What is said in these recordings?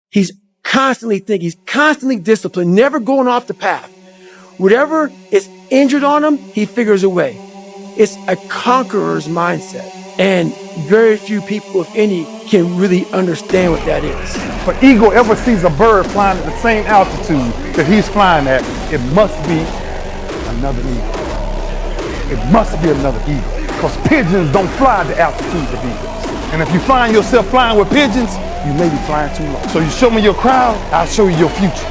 He's constantly thinking, he's constantly disciplined, never going off the path. Whatever is injured on him, he figures a way. It's a conqueror's mindset. And very few people, if any, can really understand what that is. If an eagle ever sees a bird flying at the same altitude that he's flying at, it must be another eagle. It must be another eagle. Because pigeons don't fly at the altitudes of eagles. And if you find yourself flying with pigeons, you may be flying too low. So you show me your crowd, I'll show you your future.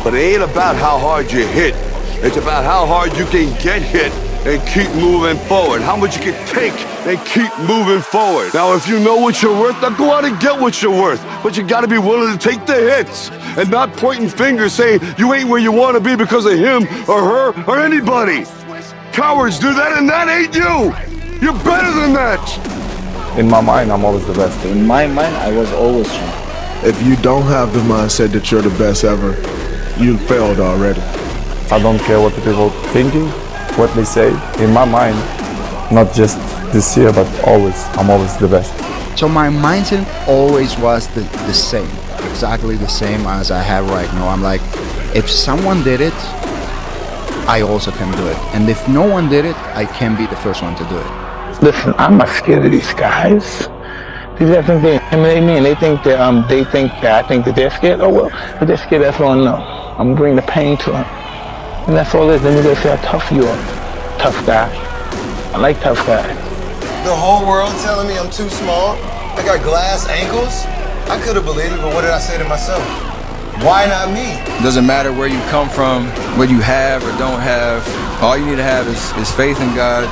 But it ain't about how hard you hit. It's about how hard you can get hit and keep moving forward. How much you can take and keep moving forward. Now, if you know what you're worth, now go out and get what you're worth. But you gotta be willing to take the hits and not pointing fingers saying you ain't where you wanna be because of him or her or anybody. Cowards do that and that ain't you. You're better than that. In my mind, I'm always the best. In my mind, I was always champ. If you don't have the mindset that you're the best ever, you failed already. I don't care what the people are thinking, what they say. In my mind, not just this year, but always, I'm always the best. So my mindset always was the same, exactly the same as I have right now. I'm like, if someone did it, I also can do it. And if no one did it, I can be the first one to do it. Listen, I'm not scared of these guys. These guys think they intimidate me, and they think that I think that they're scared. Oh well, if they're scared, that's all I know. I'm gonna bring the pain to them, and that's all it is. Then you're gonna see how tough you are. Tough guy. I like tough guys. The whole world telling me I'm too small. I got glass ankles. I could have believed it, but what did I say to myself? Why not me? It doesn't matter where you come from, what you have or don't have. All you need to have is faith in God,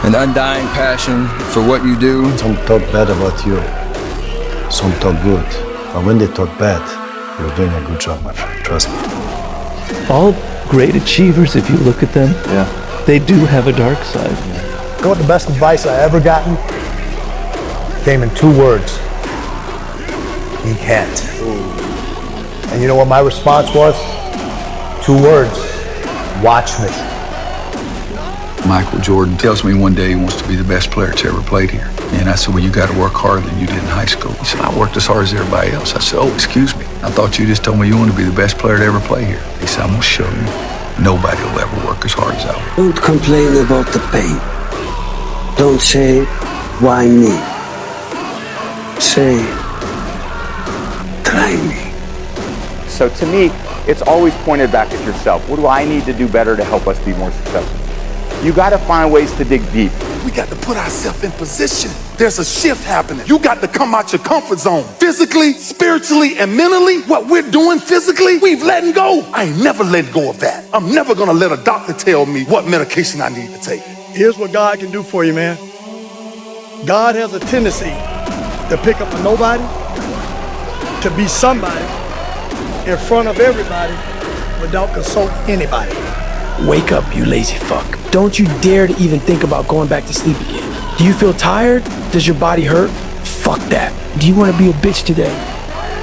an undying passion for what you do. Some talk bad about you, some talk good. But when they talk bad, you're doing a good job, my friend. Trust me. All great achievers, if you look at them, they do have a dark side. You know what the best advice I ever gotten? Came in 2 words. He can't. And you know what my response was? 2 words. Watch me. Michael Jordan tells me one day he wants to be the best player that's ever played here. And I said, well, you got to work harder than you did in high school. He said, I worked as hard as everybody else. I said, oh, excuse me. I thought you just told me you want to be the best player to ever play here. He said, I'm going to show you. Nobody will ever work as hard as I will. Don't complain about the pain. Don't say, why me? Say, try me. So to me, it's always pointed back at yourself. What do I need to do better to help us be more successful? You got to find ways to dig deep. We got to put ourselves in position. There's a shift happening. You got to come out your comfort zone. Physically, spiritually, and mentally, what we're doing physically, we've letting go. I ain't never letting go of that. I'm never going to let a doctor tell me what medication I need to take. Here's what God can do for you, man. God has a tendency to pick up a nobody, to be somebody in front of everybody without consulting anybody. Wake up, you lazy fuck. Don't you dare to even think about going back to sleep again. Do you feel tired? Does your body hurt? Fuck that. Do you want to be a bitch today?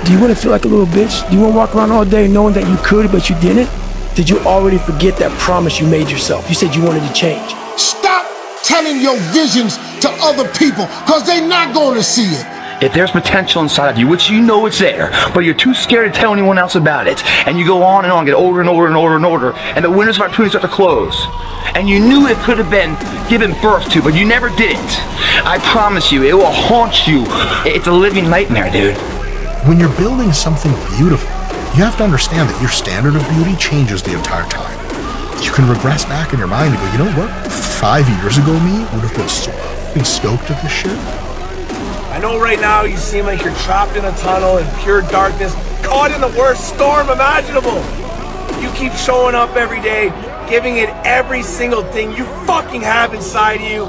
Do you want to feel like a little bitch? Do you want to walk around all day knowing that you could, but you didn't? Did you already forget that promise you made yourself? You said you wanted to change. Stop telling your visions to other people, because they're not going to see it. If there's potential inside of you, which you know it's there, but you're too scared to tell anyone else about it, and you go on and on, get older and older and older and older, and the windows of opportunity start to close, and you knew it could have been given birth to, but you never did it, I promise you, it will haunt you. It's a living nightmare, dude. When you're building something beautiful, you have to understand that your standard of beauty changes the entire time. You can regress back in your mind and go, you know what? 5 years ago me would have been so stoked at this shit. I know right now you seem like you're trapped in a tunnel in pure darkness, caught in the worst storm imaginable. You keep showing up every day, giving it every single thing you fucking have inside you.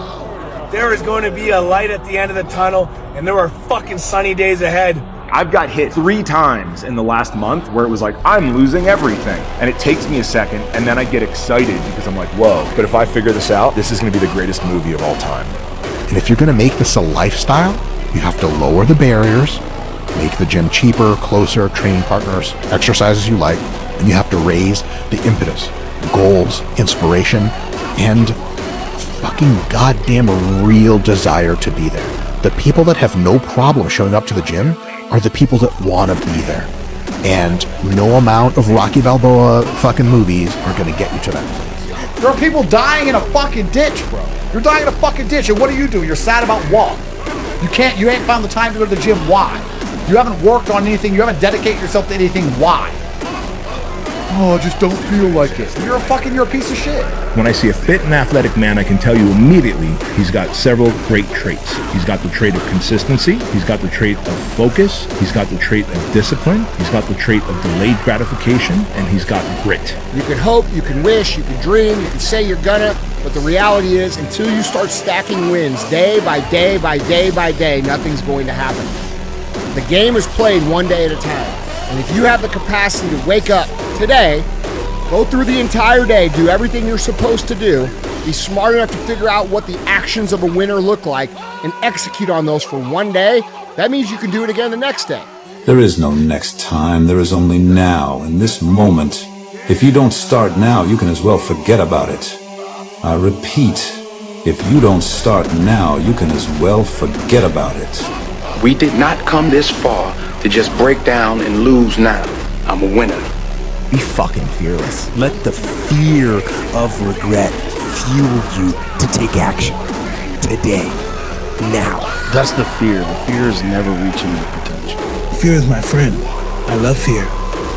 There is going to be a light at the end of the tunnel, and there are fucking sunny days ahead. I've got hit 3 times in the last month where it was like, I'm losing everything. And it takes me a second, and then I get excited because I'm like, whoa. But if I figure this out, this is gonna be the greatest movie of all time. And if you're gonna make this a lifestyle, you have to lower the barriers, make the gym cheaper, closer, training partners, exercises you like, and you have to raise the impetus, goals, inspiration, and fucking goddamn real desire to be there. The people that have no problem showing up to the gym are the people that want to be there. And no amount of Rocky Balboa fucking movies are gonna get you to that place. There are people dying in a fucking ditch, bro. You're dying in a fucking ditch, and what do? You're sad about what? You ain't found the time to go to the gym. Why? You haven't worked on anything. You haven't dedicated yourself to anything. Why? Oh, I just don't feel like it. You're a piece of shit. When I see a fit and athletic man, I can tell you immediately he's got several great traits. He's got the trait of consistency. He's got the trait of focus. He's got the trait of discipline. He's got the trait of delayed gratification, and he's got grit. You can hope, you can wish, you can dream, you can say you're gonna, but the reality is until you start stacking wins day by day by day by day, nothing's going to happen. The game is played one day at a time. And if you have the capacity to wake up today, go through the entire day, do everything you're supposed to do, be smart enough to figure out what the actions of a winner look like, and execute on those for one day, that means you can do it again the next day. There is no next time, there is only now, in this moment. If you don't start now, you can as well forget about it. I repeat, if you don't start now, you can as well forget about it. We did not come this far to just break down and lose now. I'm a winner. Be fucking fearless. Let the fear of regret fuel you to take action. Today. Now. That's the fear. The fear is never reaching your potential. Fear is my friend. I love fear.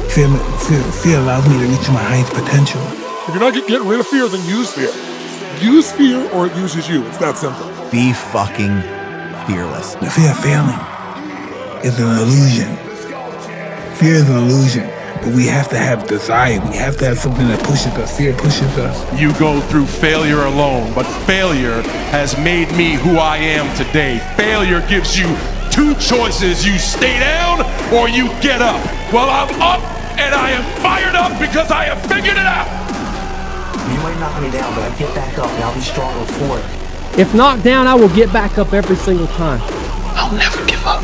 Fear allows me to reach my highest potential. If you're not getting rid of fear, then use fear. Use fear or it uses you. It's that simple. Be fucking fearless. The fear of failing is an illusion. Fear is an illusion, but we have to have desire. We have to have something that pushes us. Fear pushes us. You go through failure alone, but failure has made me who I am today. Failure gives you two choices. You stay down or you get up. Well, I'm up and I am fired up because I have figured it out. You might knock me down, but I get back up and I'll be stronger for it. If knocked down, I will get back up every single time. I'll never give up.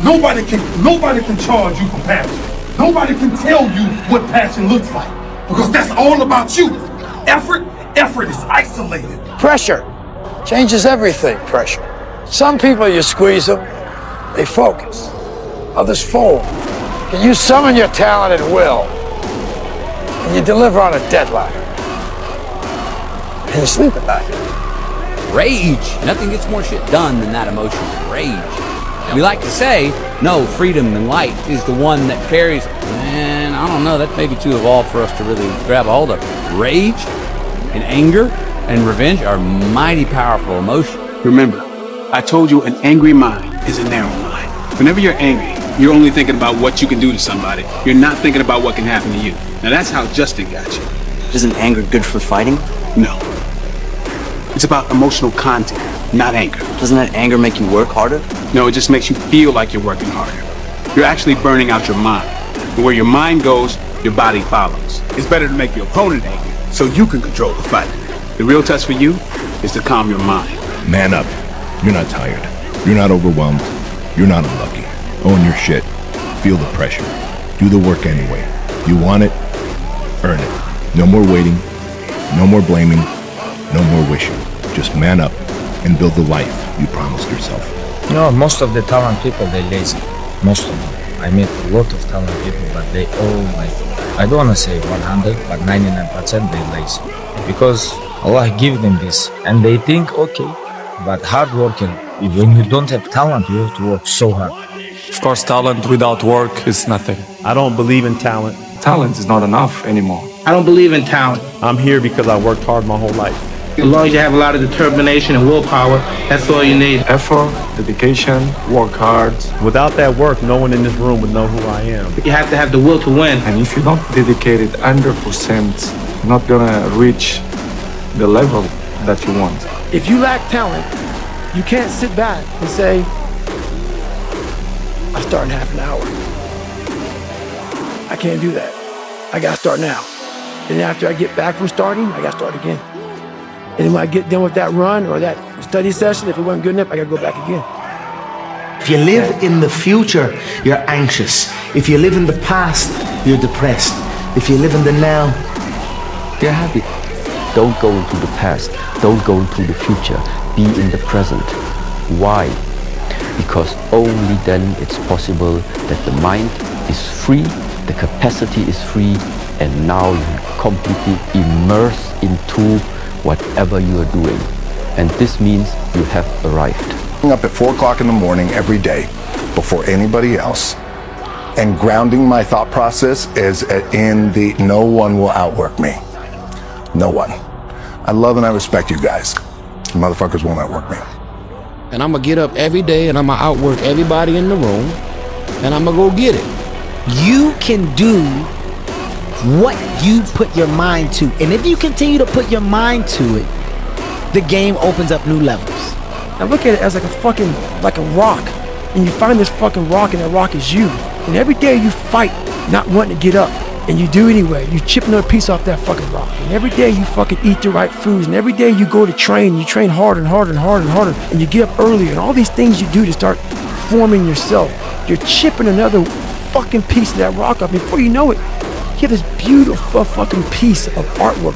Nobody can charge you for passion. Nobody can tell you what passion looks like because that's all about you. Effort is isolated. Pressure changes everything, pressure. Some people, you squeeze them, they focus. Others fold. And you summon your talent at will. And you deliver on a deadline. And you sleep at night. Rage. Nothing gets more shit done than that emotion. Rage. We like to say, no, freedom and light is the one that carries. Man, I don't know, that may be too evolved for us to really grab a hold of. Rage and anger and revenge are mighty powerful emotions. Remember, I told you an angry mind is a narrow mind. Whenever you're angry, you're only thinking about what you can do to somebody. You're not thinking about what can happen to you. Now that's how Justin got you. Isn't anger good for fighting? No. It's about emotional content, not anger. Doesn't that anger make you work harder? No, it just makes you feel like you're working harder. You're actually burning out your mind. And where your mind goes, your body follows. It's better to make your opponent angry so you can control the fight. The real test for you is to calm your mind. Man up. You're not tired. You're not overwhelmed. You're not unlucky. Own your shit. Feel the pressure. Do the work anyway. You want it? Earn it. No more waiting. No more blaming. No more wishing. Just man up and build the life you promised yourself. You know, most of the talent people, they're lazy. Most of them. I meet a lot of talent people, but they all like, I don't want to say 100, but 99% they're lazy. Because Allah give them this, and they think, okay, but hard working, when you don't have talent, you have to work so hard. Of course, talent without work is nothing. I don't believe in talent. Talent is not enough anymore. I don't believe in talent. I'm here because I worked hard my whole life. As long as you have a lot of determination and willpower, that's all you need. Effort, dedication, work hard. Without that work, no one in this room would know who I am. You have to have the will to win. And if you don't dedicate it 100%, you're not gonna reach the level that you want. If you lack talent, you can't sit back and say, I start in half an hour. I can't do that. I gotta start now. And then after I get back from starting, I gotta start again. And then when I get done with that run or that study session, if it wasn't good enough, I gotta go back again. If you live in the future, you're anxious. If you live in the past, you're depressed. If you live in the now, you're happy. Don't go into the past. Don't go into the future. Be in the present. Why? because only then it's possible that the mind is free, the capacity is free, and now you completely immerse into whatever you are doing. And this means you have arrived. Up at 4 o'clock in the morning every day before anybody else, and grounding my thought process is in the no one will outwork me. No one. I love and I respect you guys. You motherfuckers won't outwork me. And I'm gonna get up every day and I'm gonna outwork everybody in the room, and I'm gonna go get it. You can do what you put your mind to, and if you continue to put your mind to it, the game opens up new levels. Now look at it as like a rock, and you find this fucking rock, and that rock is you. And every day you fight not wanting to get up, and you do anyway. You chip another piece off that fucking rock. And every day you fucking eat the right foods, and every day you go to train, you train harder and harder and harder and harder, and you get up earlier, and all these things you do to start forming yourself. You're chipping another fucking piece of that rock up. Before you know it, you have this beautiful fucking piece of artwork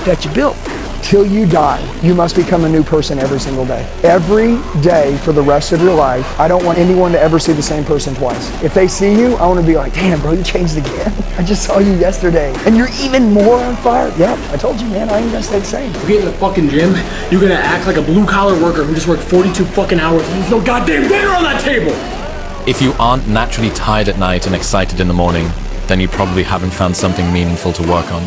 that you built. Till you die, you must become a new person every single day. Every day for the rest of your life. I don't want anyone to ever see the same person twice. If they see you, I want to be like, damn, bro, you changed again. I just saw you yesterday. And you're even more on fire. Yep, I told you, man, I ain't gonna stay the same. You get in the fucking gym, you're gonna act like a blue-collar worker who just worked 42 fucking hours and there's no goddamn dinner on that table. If you aren't naturally tired at night and excited in the morning, then you probably haven't found something meaningful to work on.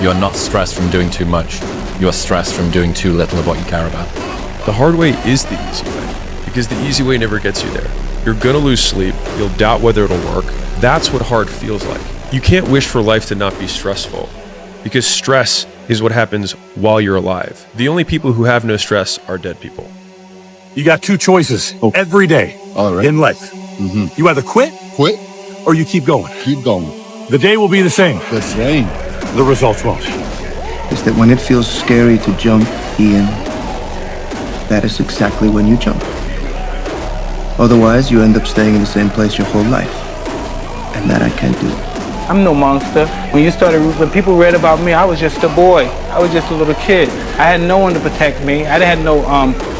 You are not stressed from doing too much. You are stressed from doing too little of what you care about. The hard way is the easy way, because the easy way never gets you there. You're gonna lose sleep, you'll doubt whether it'll work. That's what hard feels like. You can't wish for life to not be stressful, because stress is what happens while you're alive. The only people who have no stress are dead people. You got 2 choices every day in life. You either quit, or you keep going. Keep going. The day will be the same. The same. The results won't. Is that when it feels scary to jump, Ian, that is exactly when you jump. Otherwise, you end up staying in the same place your whole life. And that I can't do. I'm no monster. When people read about me, I was just a boy. I was just a little kid. I had no one to protect me. I had no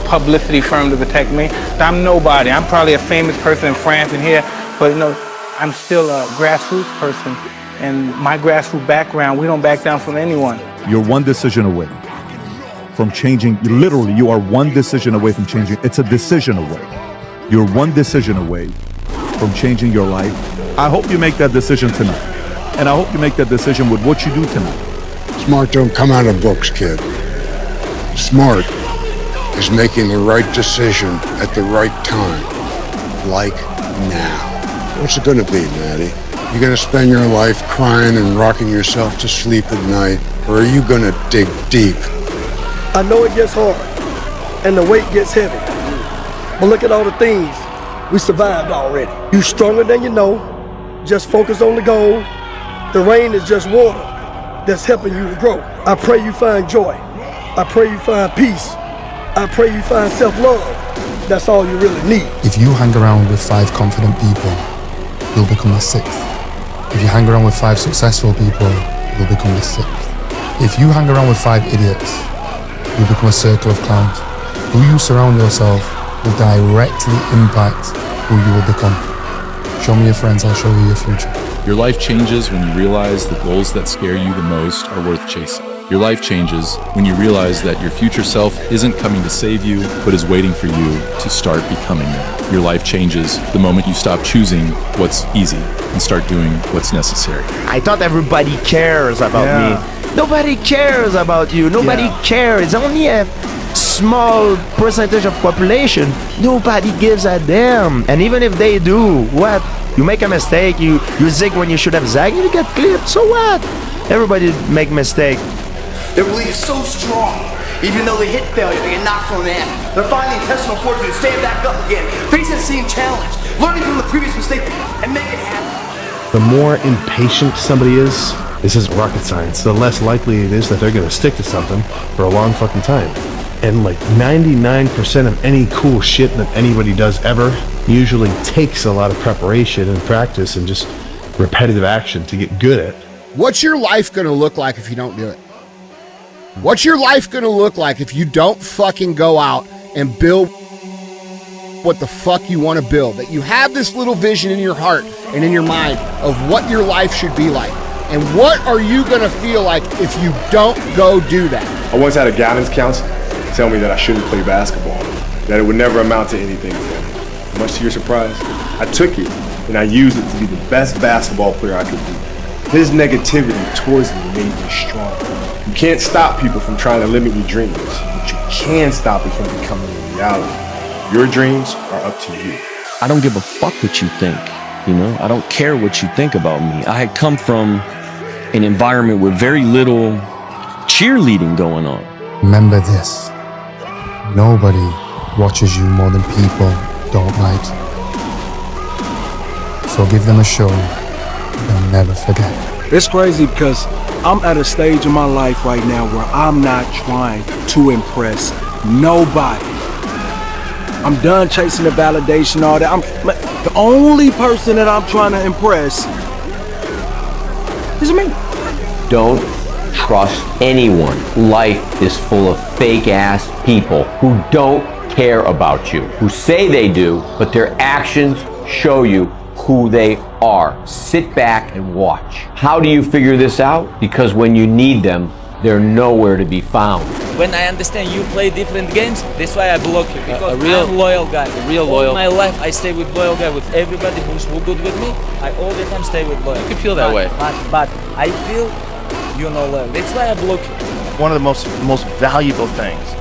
publicity firm to protect me. I'm nobody. I'm probably a famous person in France and here, but I'm still a grassroots person. And my grassroots background, we don't back down from anyone. You're one decision away from changing. Literally, you are one decision away from changing. It's a decision away. You're one decision away from changing your life. I hope you make that decision tonight. And I hope you make that decision with what you do tonight. Smart don't come out of books, kid. Smart is making the right decision at the right time. Like now. What's it gonna be, Maddie? You gonna spend your life crying and rocking yourself to sleep at night? Or are you gonna dig deep? I know it gets hard, and the weight gets heavy. But look at all the things we survived already. You stronger than you know. Just focus on the goal. The rain is just water that's helping you to grow. I pray you find joy. I pray you find peace. I pray you find self-love. That's all you really need. If you hang around with 5 confident people, you'll become the 6th. If you hang around with 5 successful people, you'll become the 6th. If you hang around with 5 idiots, you'll become a circle of clowns. Who you surround yourself will directly impact who you will become. Show me your friends, I'll show you your future. Your life changes when you realize the goals that scare you the most are worth chasing. Your life changes when you realize that your future self isn't coming to save you, but is waiting for you to start becoming them. Your life changes the moment you stop choosing what's easy and start doing what's necessary. I thought everybody cares about me. Nobody cares about you. Nobody cares. It's only a small percentage of population. Nobody gives a damn. And even if they do, what? You make a mistake, you zig when you should have zagged, you get clipped, so what? Everybody make mistake. Their belief is so strong. Even though they hit failure, they get knocked from the mat. They're finding intestinal fortitude to stand back up again, facing the same challenge, learning from the previous mistake, and make it happen. The more impatient somebody is, this isn't rocket science, the less likely it is that they're gonna stick to something for a long fucking time. And like 99% of any cool shit that anybody does ever usually takes a lot of preparation and practice and just repetitive action to get good at. What's your life gonna look like if you don't do it? What's your life gonna look like if you don't fucking go out and build? what the fuck you want to build, that you have this little vision in your heart and in your mind of what your life should be like. And what are you going to feel like if you don't go do that? I once had a guidance counselor tell me that I shouldn't play basketball, that it would never amount to anything for me. Much to your surprise, I took it and I used it to be the best basketball player I could be. His negativity towards me made me stronger. You can't stop people from trying to limit your dreams, but you can stop it from becoming a reality. Your dreams are up to you. I don't give a fuck what you think, you know? I don't care what you think about me. I had come from an environment with very little cheerleading going on. Remember this. Nobody watches you more than people don't like. So give them a show they'll never forget. It's crazy because I'm at a stage in my life right now where I'm not trying to impress nobody. I'm done chasing the validation, all that. The only person that I'm trying to impress is me. Don't trust anyone. Life is full of fake-ass people who don't care about you, who say they do, but their actions show you who they are. Sit back and watch. How do you figure this out? Because when you need them, they're nowhere to be found. When I understand you play different games, that's why I block you. Because A real- I'm loyal guy. a real loyal- All my life I stay with loyal guy. With everybody who's good with me, I all the time stay with loyal. You can feel that way. But I feel you're not loyal. That's why I block you. One of the most valuable things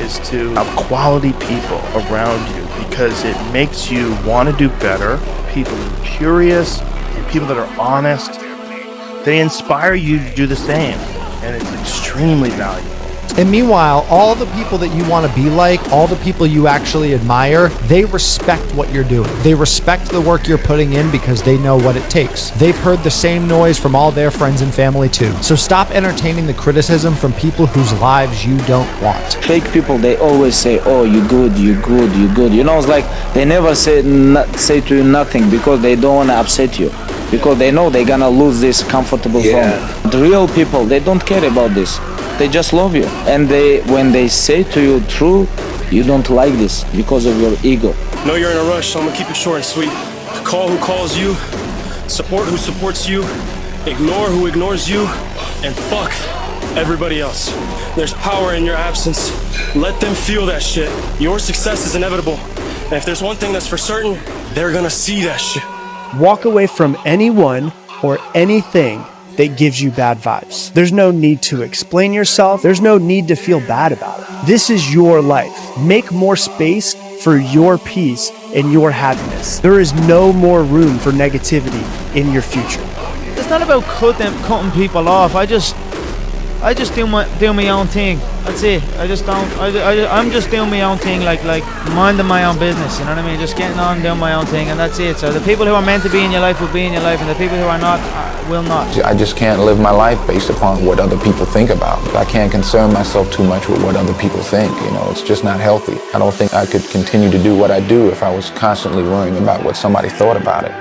is to have quality people around you because it makes you want to do better. People who are curious and people that are honest, they inspire you to do the same, and it's extremely valuable. And meanwhile, all the people that you want to be like, all the people you actually admire, they respect what you're doing. They respect the work you're putting in because they know what it takes. They've heard the same noise from all their friends and family too. So stop entertaining the criticism from people whose lives you don't want. Fake people, they always say, "Oh, you good, you good, you good." You know, it's like they never say to you nothing because they don't want to upset you. Because they know they're gonna lose this comfortable zone. The real people, they don't care about this. They just love you. And when they say to you true, you don't like this because of your ego. Know you're in a rush, so I'm gonna keep it short and sweet. Call who calls you, support who supports you, ignore who ignores you, and fuck everybody else. There's power in your absence. Let them feel that shit. Your success is inevitable. And if there's one thing that's for certain, they're gonna see that shit. Walk away from anyone or anything that gives you bad vibes. There's no need to explain yourself. There's no need to feel bad about it. This is your life. Make more space for your peace and your happiness. There is no more room for negativity in your future. It's not about cutting people off. I just do my own thing. That's it. I'm just doing my own thing, like minding my own business. You know what I mean? Just getting on, doing my own thing, and that's it. So the people who are meant to be in your life will be in your life, and the people who are not will not. I just can't live my life based upon what other people think about. I can't concern myself too much with what other people think. You know, it's just not healthy. I don't think I could continue to do what I do if I was constantly worrying about what somebody thought about it.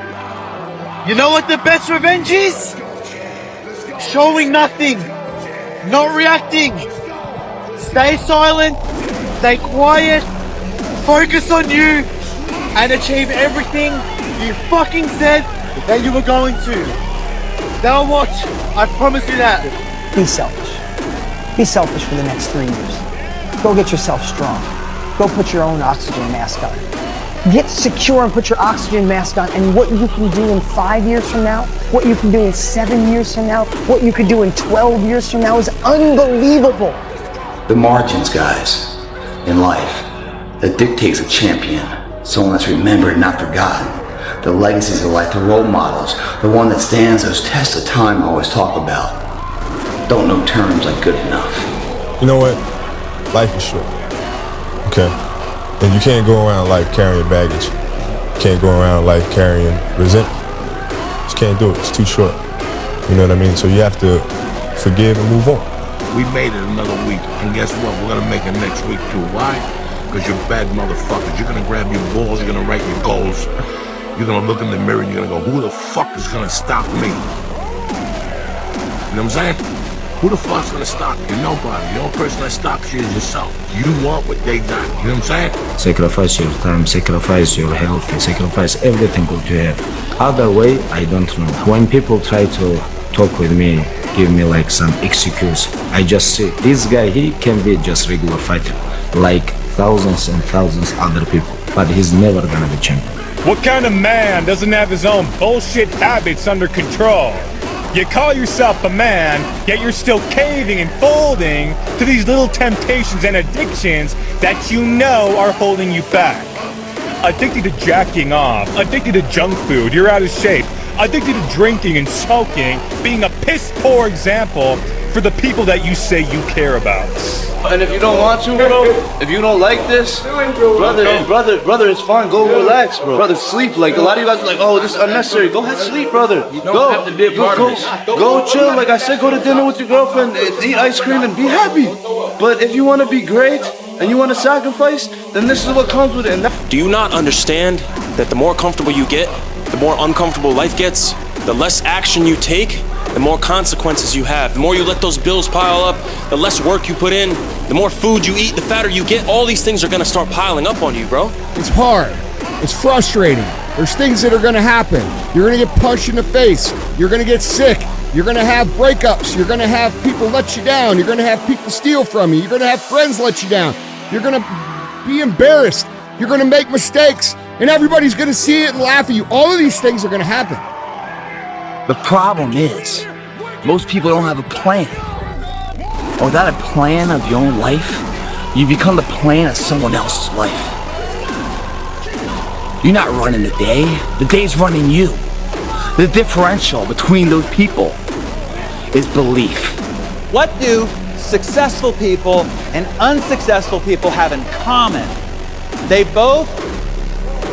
You know what the best revenge is? Showing nothing. Not reacting. Stay silent, stay quiet, focus on you, and achieve everything you fucking said that you were going to. Now watch, I promise you that. Be selfish. Be selfish for the next 3 years. Go get yourself strong. Go put your own oxygen mask on. Get secure and put your oxygen mask on, and what you can do in 5 years from now, what you can do in 7 years from now, what you can do in 12 years from now is unbelievable. The margins, guys, in life, that dictates a champion, someone that's remembered, not forgotten. The legacies of life, the role models, the one that stands those tests of time I always talk about. Don't know terms like good enough. You know what? Life is short. Okay? And you can't go around life carrying baggage. You can't go around life carrying resentment. Just can't do it. It's too short. You know what I mean? So you have to forgive and move on. We made it another week, and guess what? We're gonna make it next week too. Why? Because you're bad motherfuckers. You're gonna grab your balls, you're gonna write your goals. You're gonna look in the mirror and you're gonna go, who the fuck is gonna stop me? You know what I'm saying? Who the fuck's gonna stop you? Nobody. The only person that stops you is yourself. You want what they got. You know what I'm saying? Sacrifice your time, sacrifice your health, sacrifice everything what you have. Other way, I don't know. When people try to talk with me, give me like some excuse, I just say, this guy, he can be just regular fighter, like thousands and thousands other people, but he's never gonna be champion. What kind of man doesn't have his own bullshit habits under control? You call yourself a man, yet you're still caving and folding to these little temptations and addictions that you know are holding you back. Addicted to jacking off, addicted to junk food, you're out of shape. Addicted to drinking and smoking, being a piss poor example for the people that you say you care about. And if you don't want to, bro, if you don't like this, brother, it's fine. Go relax, bro. Brother, sleep. Like a lot of you guys are like, oh, this is unnecessary. Go ahead, sleep, brother. Go chill. Like I said, go to dinner with your girlfriend, eat ice cream, and be happy. But if you want to be great and you want to sacrifice, then this is what comes with it. And Do you not understand that the more comfortable you get, the more uncomfortable life gets? The less action you take, the more consequences you have. The more you let those bills pile up, the less work you put in, the more food you eat, the fatter you get. All these things are gonna start piling up on you, bro. It's hard. It's frustrating. There's things that are gonna happen. You're gonna get punched in the face. You're gonna get sick. You're gonna have breakups. You're gonna have people let you down. You're gonna have people steal from you. You're gonna have friends let you down. You're gonna be embarrassed. You're gonna make mistakes. And everybody's gonna see it and laugh at you. All of these things are gonna happen. The problem is, most people don't have a plan. Or without a plan of your own life, you become the plan of someone else's life. You're not running the day. The day's running you. The differential between those people is belief. What do successful people and unsuccessful people have in common? They both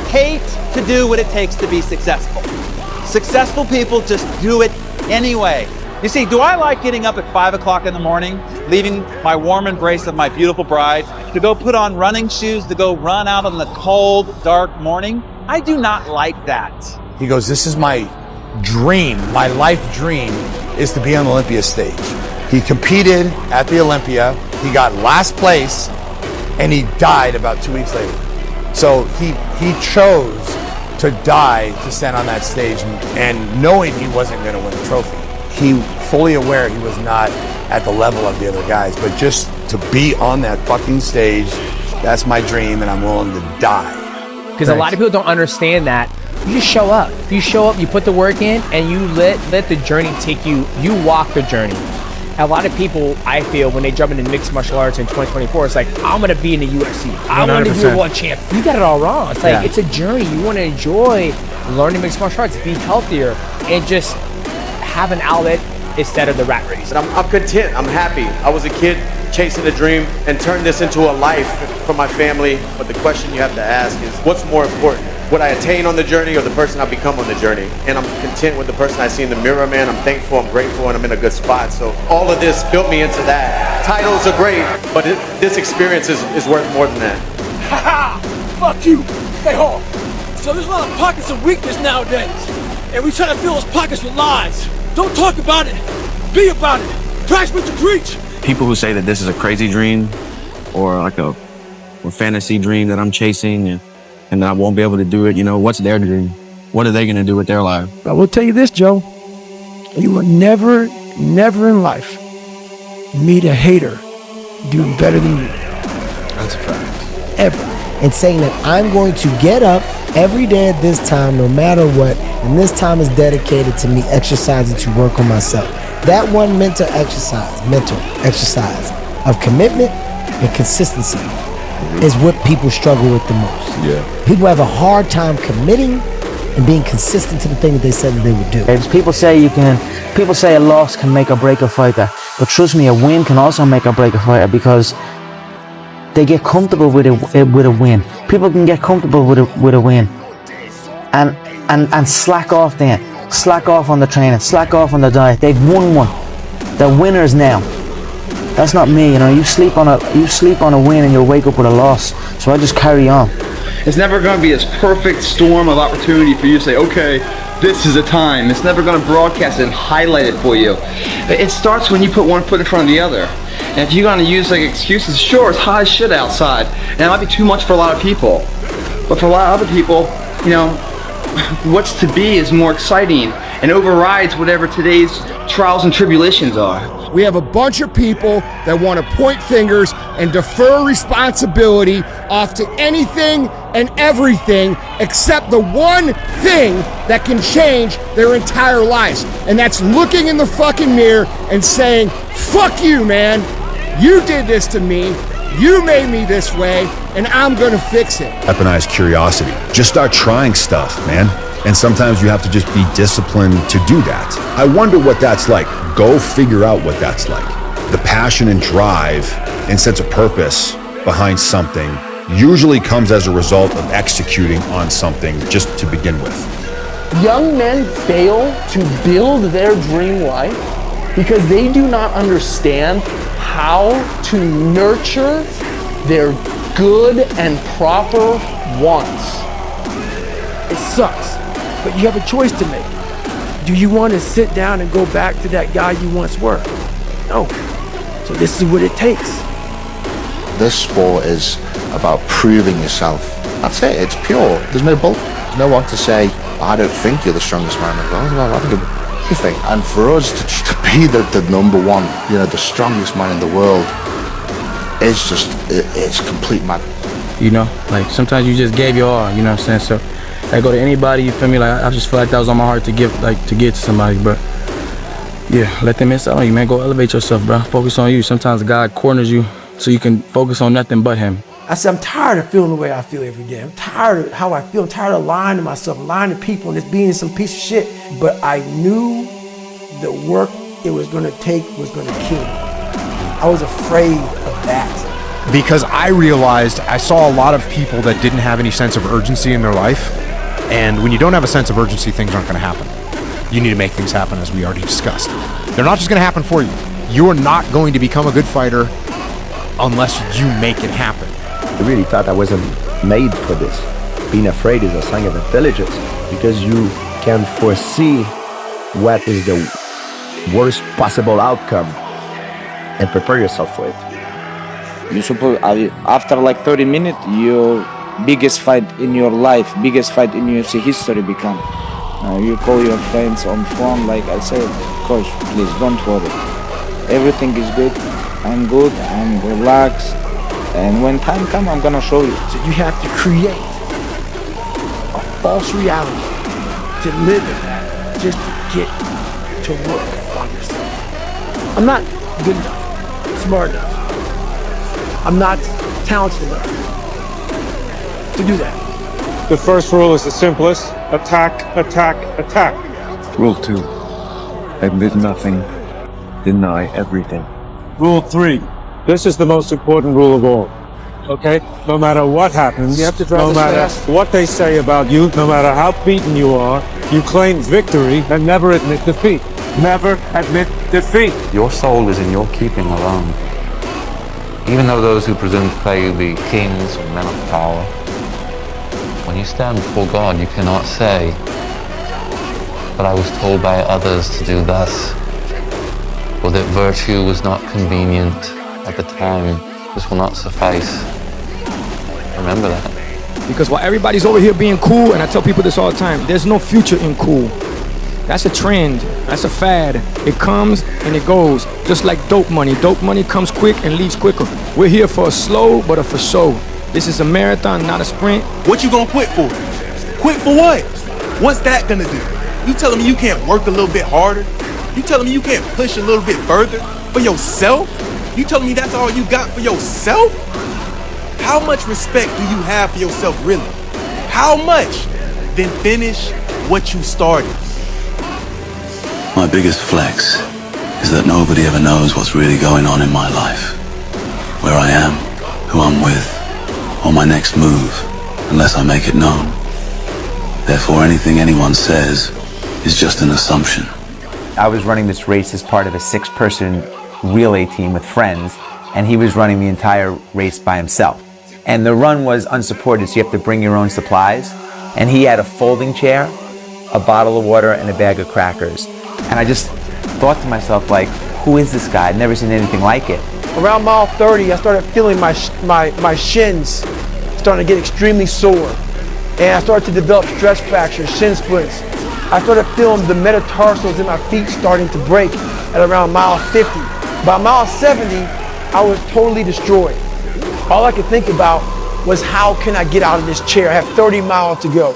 hate to do what it takes to be successful. Successful people just do it anyway. You see, do I like getting up at 5 o'clock in the morning, leaving my warm embrace of my beautiful bride, to go put on running shoes, to go run out in the cold, dark morning? I do not like that. He goes, this is my dream, my life dream is to be on the Olympia stage. He competed at the Olympia, he got last place, and he died about 2 weeks later. So he chose to die to stand on that stage, and knowing he wasn't going to win the trophy. He fully aware he was not at the level of the other guys, but just to be on that fucking stage, that's my dream, and I'm willing to die. Because a lot of people don't understand that. You just show up. If you show up, you put the work in, and you let the journey take you. You walk the journey. A lot of people, I feel, when they jump into mixed martial arts in 2024, it's like, I'm going to be in the UFC. I want to be a world champ. You got it all wrong. It's like, it's a journey. You want to enjoy learning mixed martial arts, be healthier, and just have an outlet instead of the rat race. I'm content. I'm happy. I was a kid chasing a dream and turned this into a life for my family. But the question you have to ask is, what's more important? What I attain on the journey or the person I become on the journey? And I'm content with the person I see in the mirror, man. I'm thankful, I'm grateful, and I'm in a good spot. So all of this built me into that. Titles are great, but this experience is worth more than that. Ha ha! Fuck you! Stay home! So there's a lot of pockets of weakness nowadays. And we try to fill those pockets with lies. Don't talk about it. Be about it. Practice what you preach. People who say that this is a crazy dream or like a fantasy dream that I'm chasing and that I won't be able to do it, you know, what's their dream? What are they going to do with their life? I will tell you this, Joe. You will never in life meet a hater doing better than you. That's a fact. Ever. And saying that I'm going to get up every day at this time, no matter what, and this time is dedicated to me exercising to work on myself. That one mental exercise of commitment and consistency is what people struggle with the most. Yeah. People have a hard time committing and being consistent to the thing that they said that they would do. People say a loss can make or break a fighter, but trust me, a win can also make or break a fighter because they get comfortable with a win. People can get comfortable with a win, and slack off then. Slack off on the training. Slack off on the diet. They've won one. They're winners now. That's not me. You know, you sleep on a win and you'll wake up with a loss. So I just carry on. It's never going to be this perfect storm of opportunity for you to say, okay, this is a time. It's never going to broadcast it and highlight it for you. It starts when you put one foot in front of the other. And if you're going to use like excuses, sure, it's hot as shit outside. And it might be too much for a lot of people. But for a lot of other people, you know, what's to be is more exciting and overrides whatever today's trials and tribulations are. We have a bunch of people that want to point fingers and defer responsibility off to anything and everything except the one thing that can change their entire lives. And that's looking in the fucking mirror and saying, fuck you, man. You did this to me. You made me this way, and I'm gonna fix it. Weaponize curiosity. Just start trying stuff, man. And sometimes you have to just be disciplined to do that. I wonder what that's like. Go figure out what that's like. The passion and drive and sense of purpose behind something usually comes as a result of executing on something just to begin with. Young men fail to build their dream life because they do not understand how to nurture their good and proper wants. It sucks, but you have a choice to make. Do you want to sit down and go back to that guy you once were? No. So this is what it takes. This sport is about proving yourself. That's it, it's pure. There's no bull. There's no one to say, I don't think you're the strongest man in the world. Well, I think you think. And for us to be the number one, you know, the strongest man in the world, it's just, it's complete madness. You know, like sometimes you just gave your all, you know what I'm saying? So I go to anybody, you feel me? Like I just feel like that was on my heart to give, like to get to somebody. But yeah, let them miss out on you, man. Go elevate yourself, bro. Focus on you. Sometimes God corners you so you can focus on nothing but Him. I said, I'm tired of feeling the way I feel every day. I'm tired of how I feel. I'm tired of lying to myself, lying to people, and just being some piece of shit. But I knew the work it was gonna take was gonna kill me. I was afraid of that. Because I realized I saw a lot of people that didn't have any sense of urgency in their life. And when you don't have a sense of urgency, things aren't gonna happen. You need to make things happen, as we already discussed. They're not just gonna happen for you. You are not going to become a good fighter unless you make it happen. I really thought I wasn't made for this. Being afraid is a sign of intelligence because you can foresee what is the worst possible outcome and prepare yourself for it. You suppose after like 30 minutes, your biggest fight in your life, biggest fight in UFC history become. You call your friends on phone, like I said, coach, please don't worry. Everything is good. I'm good. I'm relaxed. And when time comes, I'm gonna show you. So you have to create a false reality to live in that, just to get to work on yourself. I'm not good enough, smart enough. I'm not talented enough to do that. The first rule is the simplest. Attack, attack, attack. Rule 2. Admit nothing. Deny everything. Rule 3. This is the most important rule of all. Okay? No matter what happens, no matter what they say about you, no matter how beaten you are, you claim victory and never admit defeat. Never admit defeat. Your soul is in your keeping alone. Even though those who presume to play you be kings or men of power, when you stand before God, you cannot say, but I was told by others to do thus, or that virtue was not convenient at the time. This will not suffice. Remember that. Because while everybody's over here being cool, and I tell people this all the time, there's no future in cool. That's a trend. That's a fad. It comes and it goes. Just like dope money. Dope money comes quick and leaves quicker. We're here for a slow, but a for show. This is a marathon, not a sprint. What you gonna quit for? Quit for what? What's that gonna do? You telling me you can't work a little bit harder? You telling me you can't push a little bit further for yourself? You telling me that's all you got for yourself? How much respect do you have for yourself, really? How much? Then finish what you started. My biggest flex is that nobody ever knows what's really going on in my life. Where I am, who I'm with, or my next move, unless I make it known. Therefore, anything anyone says is just an assumption. I was running this race as part of a 6-person relay team with friends, and he was running the entire race by himself. And the run was unsupported, so you have to bring your own supplies. And he had a folding chair a bottle of water, and a bag of crackers. And I just thought to myself, like, who is this guy? I'd never seen anything like it. Around mile 30, I started feeling my shins starting to get extremely sore. And I started to develop stress fractures, shin splints. I started feeling the metatarsals in my feet starting to break at around mile 50. By mile 70, I was totally destroyed. All I could think about was, how can I get out of this chair? I have 30 miles to go.